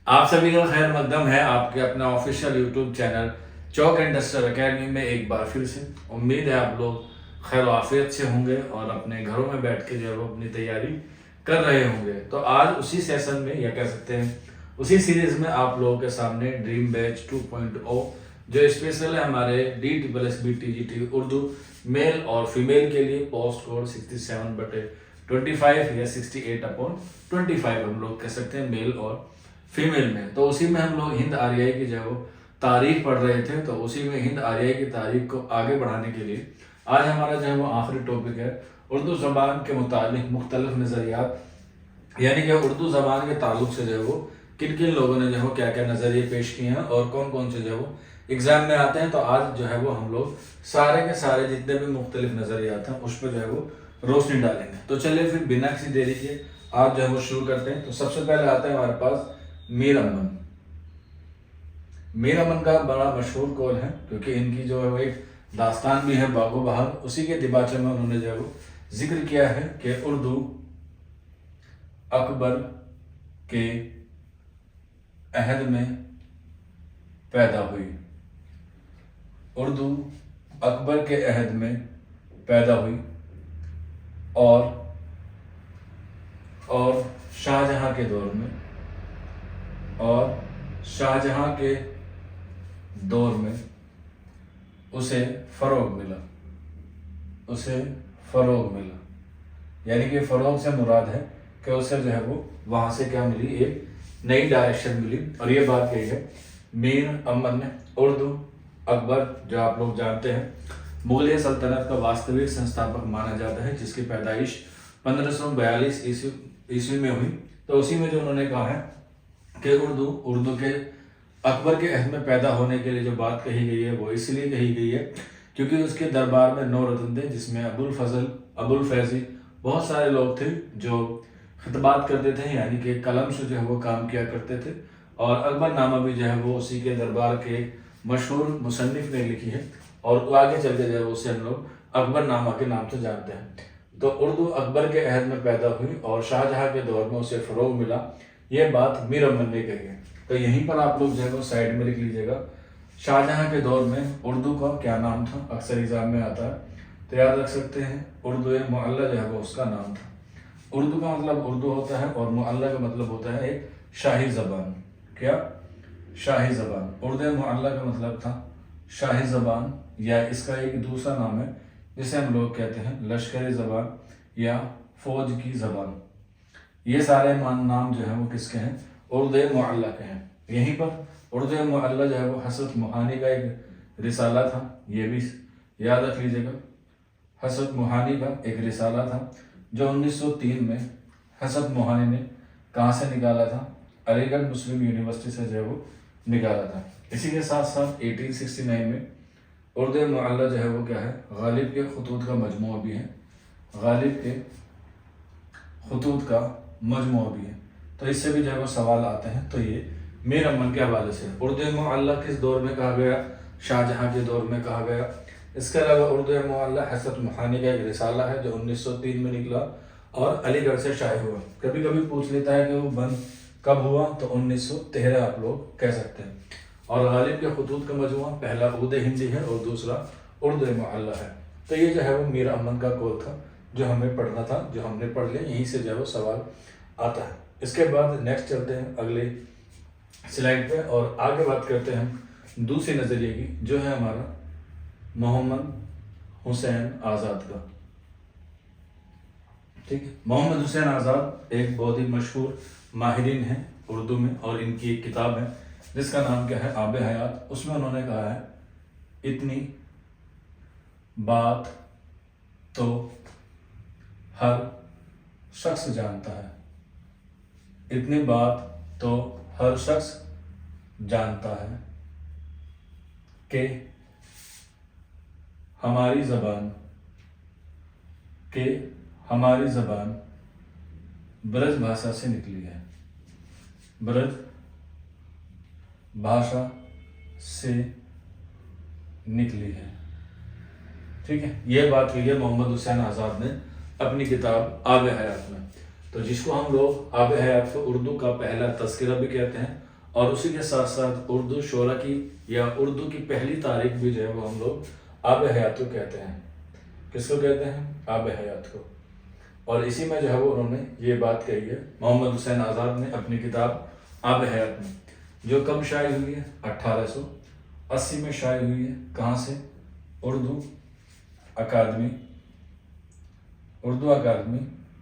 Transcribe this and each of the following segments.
آپ سبھی کا خیر مقدم ہے آپ کے اپنا official YouTube channel Chowk and duster academy میں ایک بار پھر سے۔ امید ہے آپ لوگ خیر و عافیت سے ہوں گے اور اپنے گھروں میں بیٹھ کے جو ہے وہ اپنی تیاری کر رہے ہوں گے۔ تو آج اسی سیشن میں یا کہہ سکتے ہیں اسی سیریز میں آپ لوگوں کے سامنے ڈریم بیچ 2.0 جو اسپیشل ہے ہمارے DSSB-TGT اردو میل اور فیمیل کے لیے، پوسٹ کوڈ 67/25 یا 68/25 ہم لوگ کہہ سکتے ہیں میل اور فیمیل میں۔ تو اسی میں ہم لوگ ہند آریائی کی جو ہے وہ تاریخ پڑھ رہے تھے، تو اسی میں ہند آریائی کی تاریخ کو آگے بڑھانے کے لیے آج ہمارا جو ہے وہ آخری ٹاپک ہے اردو زبان کے متعلق مختلف نظریات، یعنی کہ اردو زبان کے تعلق سے جو ہے وہ کن کن لوگوں نے جو ہے وہ کیا کیا نظریے پیش کیے ہیں اور کون کون سے جو ہے وہ ایگزام میں آتے ہیں۔ تو آج جو ہے وہ ہم لوگ سارے کے سارے جتنے بھی مختلف نظریات ہیں اس پہ جو ہے وہ روشنی ڈالیں گے۔ تو چلیے پھر بنا کسی دیری کے آج جو ہے وہ شروع کرتے ہیں۔ تو سب سے پہلے آتا ہے ہمارے پاس میر امن۔ میر امن کا بڑا مشہور قول ہے کیونکہ ان کی جو ہے وہ ایک داستان بھی ہے باغ و بہار، اسی کے دیباچے میں انہوں نے جو ہے وہ ذکر کیا ہے کہ اردو اکبر کے عہد میں پیدا ہوئی، اردو اکبر کے عہد میں پیدا ہوئی اور شاہجہاں کے دور میں اسے فروغ ملا، یعنی کہ فروغ سے مراد ہے کہ اسے جو ہے وہ وہاں سے کیا ملی، ایک نئی ڈائریکشن ملی۔ اور یہ بات کہی ہے میر امن نے۔ اردو اکبر جو آپ لوگ جانتے ہیں مغلیہ سلطنت کا واستوک سنستھاپک مانا جاتا ہے، جس کی پیدائش 1542 عیسوی میں ہوئی۔ تو اسی میں جو انہوں نے کہا ہے کہ اردو کے اکبر کے عہد میں پیدا ہونے کے لیے جو بات کہی گئی ہے وہ اس لیے کہی گئی ہے کیونکہ اس کے دربار میں 9 رتن تھے، جس میں ابو الفیضی بہت سارے لوگ تھے جو خطبات کرتے تھے، یعنی کہ قلم سے جو ہے وہ کام کیا کرتے تھے۔ اور اکبر نامہ بھی جو ہے وہ اسی کے دربار کے مشہور مصنف نے لکھی ہے اور آگے چل کے جو ہے اسے ہم لوگ اکبر نامہ کے نام سے جانتے ہیں۔ تو اردو اکبر کے عہد میں پیدا ہوئی اور شاہجہاں کے دور میں اسے فروغ ملا، یہ بات میر امن نے کہی ہے۔ تو یہیں پر آپ لوگ جو ہے وہ سائڈ میں لکھ لیجیے گا شاہجہاں کے دور میں اردو کا کیا نام تھا، اکثر ایگزام میں آتا ہے تو یاد رکھ سکتے ہیں اردو معلیٰ جو ہے وہ اس کا نام تھا۔ اردو کا مطلب اردو ہوتا ہے اور معلیٰ کا مطلب ہوتا ہے ایک شاہی زبان۔ کیا؟ شاہی زبان۔ اردو معلیٰ کا مطلب تھا شاہی زبان، یا اس کا ایک دوسرا نام ہے جسے ہم لوگ کہتے ہیں لشکری زبان یا فوج کی زبان۔ یہ سارے نام جو ہیں وہ کس کے ہیں؟ اردو معلیٰ کے ہیں۔ یہیں پر اردو معلیٰ جو ہے وہ حضرت موہانی کا ایک رسالہ تھا، یہ بھی یاد رکھ لیجیے گا۔ حضرت موہانی کا ایک رسالہ تھا جو 1903 میں حضرت موہانی نے کہاں سے نکالا تھا؟ علی گڑھ مسلم یونیورسٹی سے جو ہے وہ نکالا تھا۔ اسی کے ساتھ ساتھ 1869 میں اردو معلیٰ جو ہے وہ کیا ہے؟ غالب کے خطوط کا مجموعہ بھی ہے، غالب کے خطوط کا مجموعہ بھی ہے۔ تو اس سے بھی جو ہے وہ سوال آتے ہیں۔ تو یہ میر امن کے حوالے سے اردو معلیٰ کس دور میں کہا گیا؟ شاہجہاں کے دور میں کہا گیا۔ اس کے علاوہ اردو معلیٰ حضرت موہانی کا ایک رسالہ ہے جو 1903 میں نکلا اور علی گڑھ سے شائع ہوا۔ کبھی کبھی پوچھ لیتا ہے کہ وہ بند کب ہوا، تو 1913 آپ لوگ کہہ سکتے ہیں۔ اور غالب کے خطوط کا مجموعہ پہلا عود ہندی ہے اور دوسرا اردو معلیٰ ہے۔ تو یہ جو ہے وہ میر امن کا قول تھا جو ہمیں پڑھنا تھا، جو ہم نے پڑھ لیا، یہیں سے جو ہے وہ سوال آتا ہے۔ اس کے بعد نیکسٹ چلتے ہیں اگلے سلائڈ پہ اور آگے بات کرتے ہیں دوسری نظریے کی جو ہے ہمارا محمد حسین آزاد کا۔ ٹھیک ہے، محمد حسین آزاد ایک بہت ہی مشہور ماہرین ہیں اردو میں، اور ان کی ایک کتاب ہے جس کا نام کیا ہے؟ آب حیات۔ اس میں انہوں نے کہا ہے اتنی بات تو ہر شخص جانتا ہے، اتنی بات تو ہر شخص جانتا ہے کہ ہماری زبان برج بھاشا سے نکلی ہے، برج بھاشا سے نکلی ہے۔ ٹھیک ہے، یہ بات کہی ہے محمد حسین آزاد نے اپنی کتاب آب حیات میں۔ تو جس کو ہم لوگ آب حیات کو اردو کا پہلا تذکرہ بھی کہتے ہیں اور اسی کے ساتھ ساتھ اردو شعرا کی یا اردو کی پہلی تاریخ بھی جو ہے وہ ہم لوگ آب حیات کو کہتے ہیں. کس کو کہتے ہیں؟ آب حیات کو. اور اسی میں جو ہے وہ انہوں نے یہ بات کہی ہے محمد حسین آزاد نے اپنی کتاب آب حیات میں، جو کب شائع ہوئی ہے؟ 1880 میں شائع ہوئی ہے. کہاں سے؟ اردو اکادمی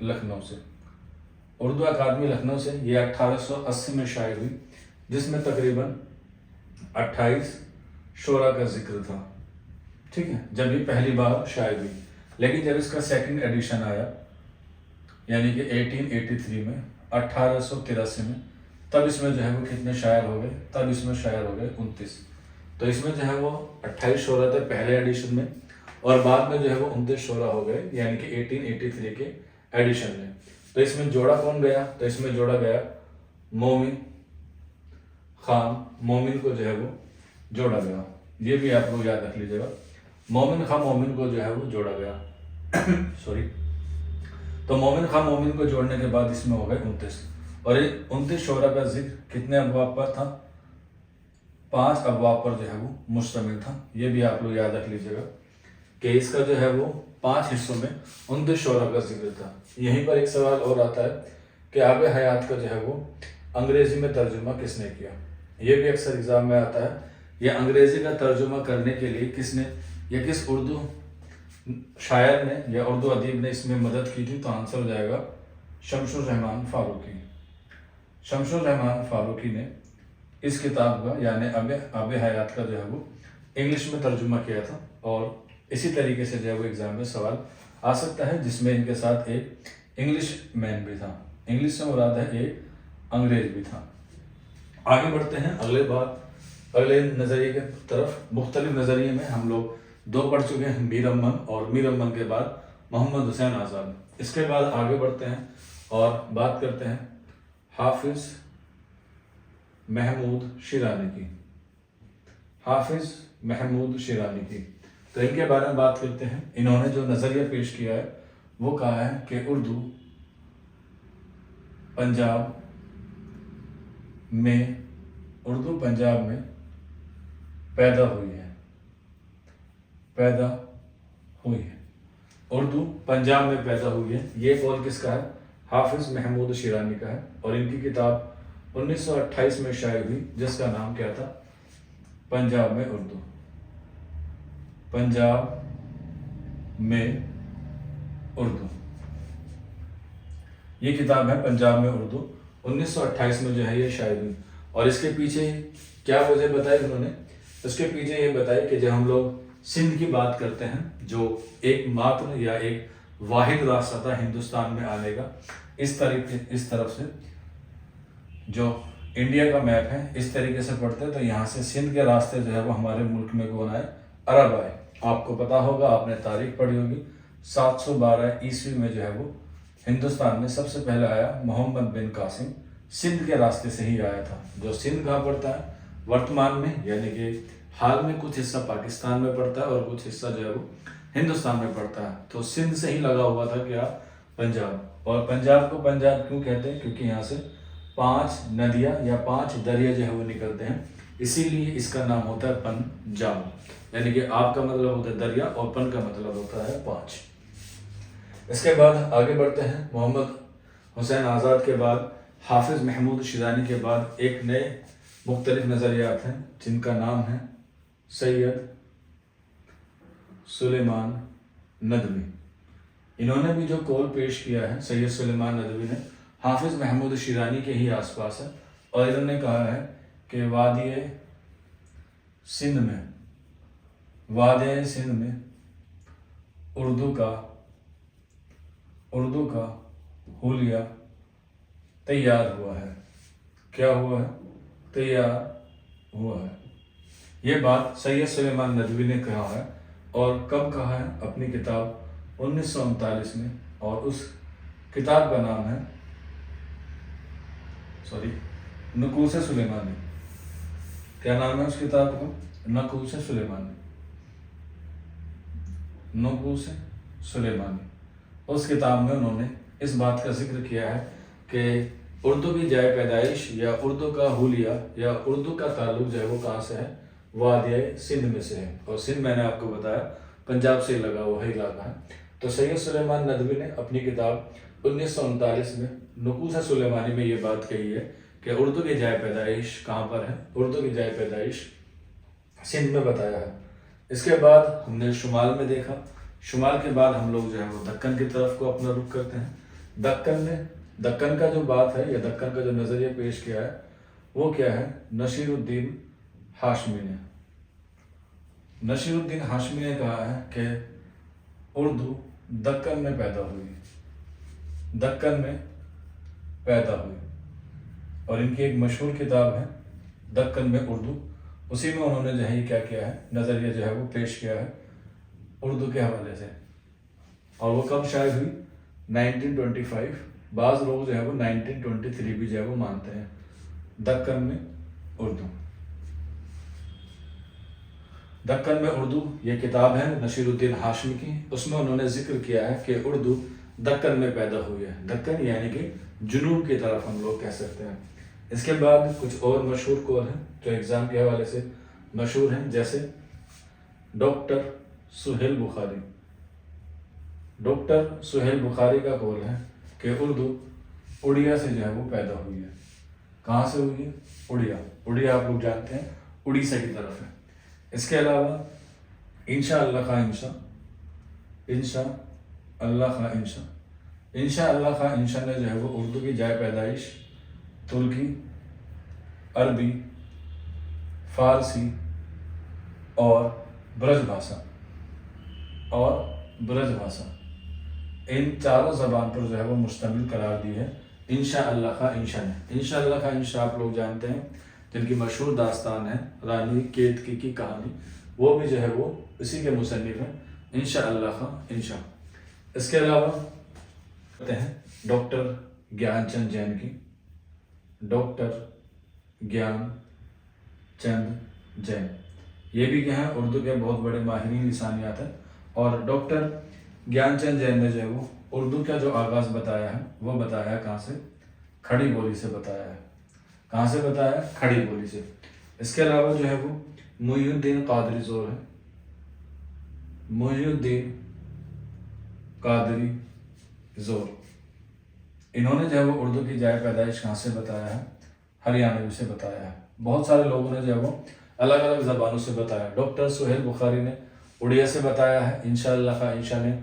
لکھنؤ سے. اردو اکادمی لکھنؤ سے یہ 1880 میں شائع ہوئی، جس میں تقریباً 28 شعرا کا ذکر تھا. ٹھیک ہے، جب یہ پہلی بار شائع ہوئی. لیکن جب اس کا سیکنڈ ایڈیشن آیا یعنی کہ 1883 میں، 1883 میں، تب اس میں جو ہے وہ کتنے شاعر ہو گئے؟ تب اس میں شاعر ہو گئے 29. تو اس میں جو ہے وہ 28 شعرا تھے پہلے ایڈیشن میں، اور بعد میں جو ہے وہ 29 شعرا ہو گئے یعنی کہ 1883 کے ایڈیشن میں. تو اس میں جوڑا کون گیا؟ تو اس میں جوڑا گیا مومن خان. مومن کو جو ہے وہ جوڑا گیا. یہ بھی آپ لوگ یاد رکھ لیجیے گا، مومن خان مومن کو جو ہے وہ جوڑا گیا. سوری. تو مومن خان مومن کو جوڑنے کے بعد اس میں ہو گئے 29. اور یہ 29 شعرا کا ذکر کتنے ابواب پر تھا؟ 5 ابواب پر جو ہے وہ مشتمل تھا. یہ بھی آپ لوگ یاد رکھ لیجیے گا کہ اس کا جو ہے وہ 5 حصوں میں 29 شعرا کا ذکر تھا. یہیں پر ایک سوال اور آتا ہے کہ آب حیات کا جو ہے وہ انگریزی میں ترجمہ کس نے کیا؟ یہ بھی اکثر ایگزام میں آتا ہے. یہ انگریزی کا ترجمہ کرنے کے لیے کس نے یا کس اردو شاعر نے یا اردو ادیب نے اس میں مدد کی تھی؟ تو آنسر ہو جائے گا شمس الرحمن فاروقی. شمس الرحمن فاروقی نے اس کتاب کا یعنی آب حیات کا جو ہے وہ انگلش میں ترجمہ کیا تھا. اور اسی طریقے سے جو ہے وہ ایگزام میں سوال آ سکتا ہے، جس میں ان کے ساتھ ایک انگلش مین بھی تھا. انگلش سے مراد ہے ایک انگریز بھی تھا. آگے بڑھتے ہیں اگلے نظریے کے طرف. مختلف نظریے میں ہم لوگ 2 پڑھ چکے ہیں، میر امن، اور میر امن کے بعد محمد حسین آزاد. اس کے بعد آگے بڑھتے ہیں اور بات کرتے ہیں حافظ محمود شیرانی کی. حافظ محمود شیرانی کی. تو ان کے بارے میں بات کرتے ہیں. انہوں نے جو نظریہ پیش کیا ہے وہ کہا ہے کہ اردو پنجاب میں پیدا ہوئی ہے. اردو پنجاب میں پیدا ہوئی ہے. یہ قول کس کا ہے؟ حافظ محمود شیرانی کا ہے. اور ان کی کتاب 1928 میں شائع ہوئی، جس کا نام کیا تھا؟ پنجاب میں اردو. یہ کتاب ہے پنجاب میں اردو. 1928 میں جو ہے یہ شائع ہوئی. اور اس کے پیچھے کیا وجہ بتائی انہوں نے؟ اس کے پیچھے یہ بتائی کہ جب ہم لوگ سندھ کی بات کرتے ہیں، جو ایک ماتر یا ایک واحد راستہ تھا ہندوستان میں آنے کا، اس طرف سے جو انڈیا کا میپ ہے اس طریقے سے پڑھتے، تو یہاں سے سندھ کے راستے جو ہے وہ ہمارے ملک میں کون آئے؟ عرب آئے. آپ کو پتا ہوگا، آپ نے تاریخ پڑھی ہوگی، 712 عیسوی میں جو ہے وہ ہندوستان میں سب سے پہلے آیا محمد بن قاسم. سندھ کے راستے سے ہی آیا تھا. جو سندھ کہاں پڑتا ہے ورتمان میں، یعنی کہ حال میں کچھ حصہ پاکستان میں پڑتا ہے اور کچھ حصہ جو ہے وہ ہندوستان میں پڑتا ہے. تو سندھ سے ہی لگا ہوا تھا کیا؟ پنجاب. اور پنجاب کو پنجاب کیوں کہتے ہیں؟ کیونکہ یہاں سے 5 ندیاں یا 5 دریا جو ہے وہ نکلتے ہیں، اسی لیے اس کا نام ہوتا ہے پنجاب. یعنی کہ آپ کا مطلب ہوتا ہے دریا اور پن کا مطلب ہوتا ہے 5. اس کے بعد آگے بڑھتے ہیں. محمد حسین آزاد کے بعد، حافظ محمود شیرانی کے بعد ایک نئے مختلف نظریات ہیں، جن کا نام ہے سید سلیمان ندوی. انہوں نے بھی جو قول پیش کیا ہے، سید سلیمان ندوی نے، حافظ محمود شیرانی کے ہی آس پاس ہے. اور انہوں نے کہا ہے کہ وادی سندھ میں اردو کا حلیہ تیار ہوا ہے. کیا ہوا ہے؟ تیار ہوا ہے. یہ بات سید سلیمان ندوی نے کہا ہے. اور کب کہا ہے؟ اپنی کتاب 1939 میں. اور اس کتاب کا نام ہے نقوش سلیمانی. کیا نام ہے اس کتاب کا؟ نقوش سلیمانی. اس کتاب میں انہوں نے اس بات کا ذکر کیا ہے کہ اردو کی جائے پیدائش یا اردو کا حلیہ یا اردو کا تعلق جو ہے وہ کہاں سے ہے؟ وادی سندھ میں سے ہے، اور سندھ میں نے آپ کو بتایا پنجاب سے لگا ہوا ہے علاقہ ہے۔ تو سید سلیمان ندوی نے اپنی کتاب 1939 میں نکوس سلیمانی میں یہ بات کہی ہے کہ اردو کی جائے پیدائش کہاں پر ہے؟ اردو کی جائے پیدائش سندھ میں بتایا ہے۔ اس کے بعد ہم نے شمال میں دیکھا، شمال کے بعد ہم لوگ جو ہے وہ دکن کی طرف کو اپنا رخ کرتے ہیں۔ دکن کا جو بات ہے یا دکن کا جو نظریہ پیش کیا ہے وہ کیا ہے؟ نصیر الدین ہاشمی نے۔ نصیر الدین ہاشمی نے کہا ہے کہ اردو دکن میں پیدا ہوئی، دکن میں پیدا ہوئی، اور ان کی ایک مشہور کتاب ہے دکن میں اردو، اسی میں انہوں نے جو ہے یہ کیا کیا ہے؟ نظریہ جو ہے وہ پیش کیا ہے اردو کے حوالے سے۔ اور وہ کب شائع ہوئی؟ 1925۔ بعض لوگ جو ہے وہ 1923 بھی جو ہے وہ مانتے ہیں۔ دکن میں اردو، دکن میں اردو یہ کتاب ہے نصیر الدین ہاشمی کی، اس میں انہوں نے ذکر کیا ہے کہ اردو دکن میں پیدا ہوئی ہے۔ دکن یعنی کہ جنوب کی طرف ہم لوگ کہہ سکتے ہیں۔ اس کے بعد کچھ اور مشہور قول ہیں جو ایگزام کے حوالے سے مشہور ہیں، جیسے ڈاکٹر سہیل بخاری۔ ڈاکٹر سہیل بخاری کا قول ہے کہ اردو اڑیا سے جو ہے وہ پیدا ہوئی ہے۔ کہاں سے ہوئی ہے؟ اڑیا۔ اڑیا آپ لوگ جانتے ہیں اڑیسہ کی طرف ہے۔ اس کے علاوہ انشاء اللہ خواہ انشاء، انشاء اللہ خواہ انشاء، انشاء اللہ خواہ انشاء نے جو ہے وہ اردو کی جائے پیدائش ترکی، عربی، فارسی اور برج بھاشا ان چاروں زبان پر جو ہے وہ مشتمل قرار دی ہے انشاء اللہ خواہ انشاء نے۔ انشاء اللہ خواہ انشاء آپ لوگ جانتے ہیں جن کی مشہور داستان ہے رانی کیتکی کی کہانی، وہ بھی جو ہے وہ اسی کے مصنف ہیں، انشاء اللہ خواہ انشاء۔ اس کے علاوہ کہتے ہیں ڈاکٹر گیان چند جین کی، ڈاکٹر گیان چند جین، یہ بھی کیا ہیں اردو کے بہت بڑے ماہرین لسانیات ہیں۔ اور ڈاکٹر گیان چند جین نے جو ہے وہ اردو کا جو آغاز بتایا ہے وہ بتایا ہے کہاں سے؟ کھڑی بولی سے بتایا ہے۔ کہاں سے بتایا ہے؟ کھڑی بولی سے۔ اس کے علاوہ جو ہے وہ محی الدین قادری زور ہے، محی الدین قادری زور، انہوں نے جو ہے وہ اردو کی جائے پیدائش کہاں سے بتایا ہے؟ ہریانوی سے بتایا ہے۔ بہت سارے لوگوں نے جو ہے وہ الگ الگ زبانوں سے بتایا۔ ڈاکٹر سہیل بخاری نے اڑیا سے بتایا ہے، انشاء اللہ خواہ انشاء نے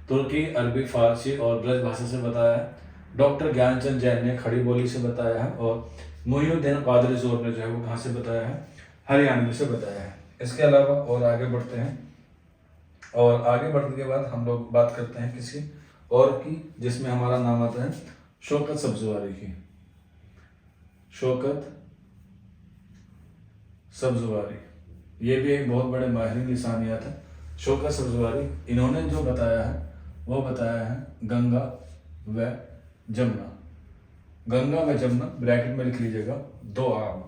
ترکی، عربی، فارسی اور برج بھاشا سے بتایا ہے۔ ڈاکٹر گیان چند جین نے کھڑی بولی سے بتایا ہے، اور محی الدین قادری زور نے جو ہے وہ کہاں سے بتایا ہے؟ ہریانوی سے بتایا ہے۔ اس کے علاوہ اور آگے بڑھتے ہیں، اور آگے بڑھنے کے بعد ہم لوگ بات کرتے ہیں کسی اور کی جس میں ہمارا نام آتا ہے شوکت سبزواری کی۔ شوکت سبزواری یہ بھی ایک بہت بڑے ماہرین لسانیات ہیں۔ شوکت سبزواری انہوں نے جو بتایا ہے وہ بتایا ہے گنگا و جمنا۔ گنگا و جمنا بریکٹ میں لکھ لیجیے گا، دو آب۔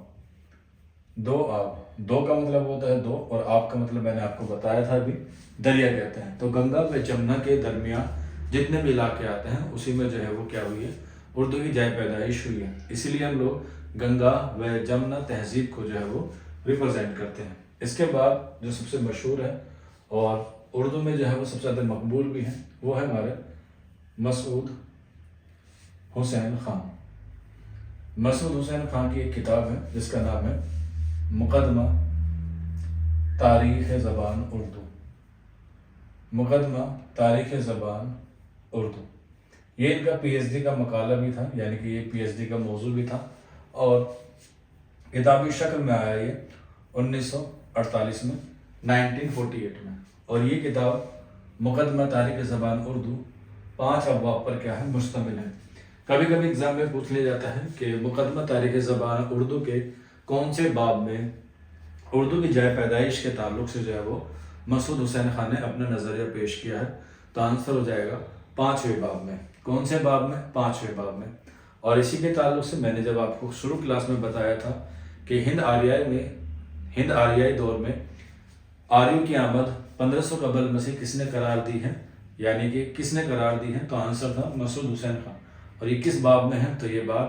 دو آب، دو کا مطلب ہوتا ہے دو، اور آب کا مطلب میں نے آپ کو بتایا تھا ابھی دریا کہتے ہیں۔ تو گنگا و جمنا کے درمیان جتنے بھی علاقے آتے ہیں اسی میں جو ہے وہ کیا ہوئی ہے؟ اردو کی جائے پیدائش ہوئی ہے۔ اسی لیے ہم لوگ گنگا و جمنا تہذیب کو جو ہے وہ ریپرزینٹ کرتے ہیں۔ اس کے بعد جو سب سے مشہور ہے اور اردو میں جو ہے وہ سب سے زیادہ مقبول بھی ہیں وہ ہے ہمارے مسعود حسین خان۔ مسعود حسین خان کی ایک کتاب ہے جس کا نام ہے مقدمہ تاریخ زبان اردو۔ مقدمہ تاریخ زبان اردو، یہ ان کا پی ایچ ڈی کا مقالہ بھی تھا، یعنی کہ یہ پی ایچ ڈی کا موضوع بھی تھا، اور کتابی شکل میں آیا یہ 1948 میں، 1948 میں۔ اور یہ کتاب مقدمہ تاریخ زبان اردو 5 ابواب پر کیا ہے؟ مشتمل ہے۔ کبھی کبھی ایگزام میں پوچھ لیا جاتا ہے کہ مقدمہ تاریخ زبان اردو کے کون سے باب میں اردو کی جائے پیدائش کے تعلق سے جو ہے وہ مسعود حسین خان نے اپنا نظریہ پیش کیا ہے؟ تو آنسر ہو جائے گا 5ویں باب میں۔ کون سے باب میں؟ 5ویں باب میں۔ اور اسی کے تعلق سے میں نے جب آپ کو شروع کلاس میں بتایا تھا کہ ہند آریائی دور میں آریوں کی آمد 1500 قبل مسیح کس نے قرار دی ہے؟ یعنی کہ کس نے قرار دی ہے؟ تو آنسر تھا مسعود حسین خان۔ اور یہ کس باب میں ہے؟ تو یہ باب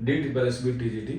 DSSB TGT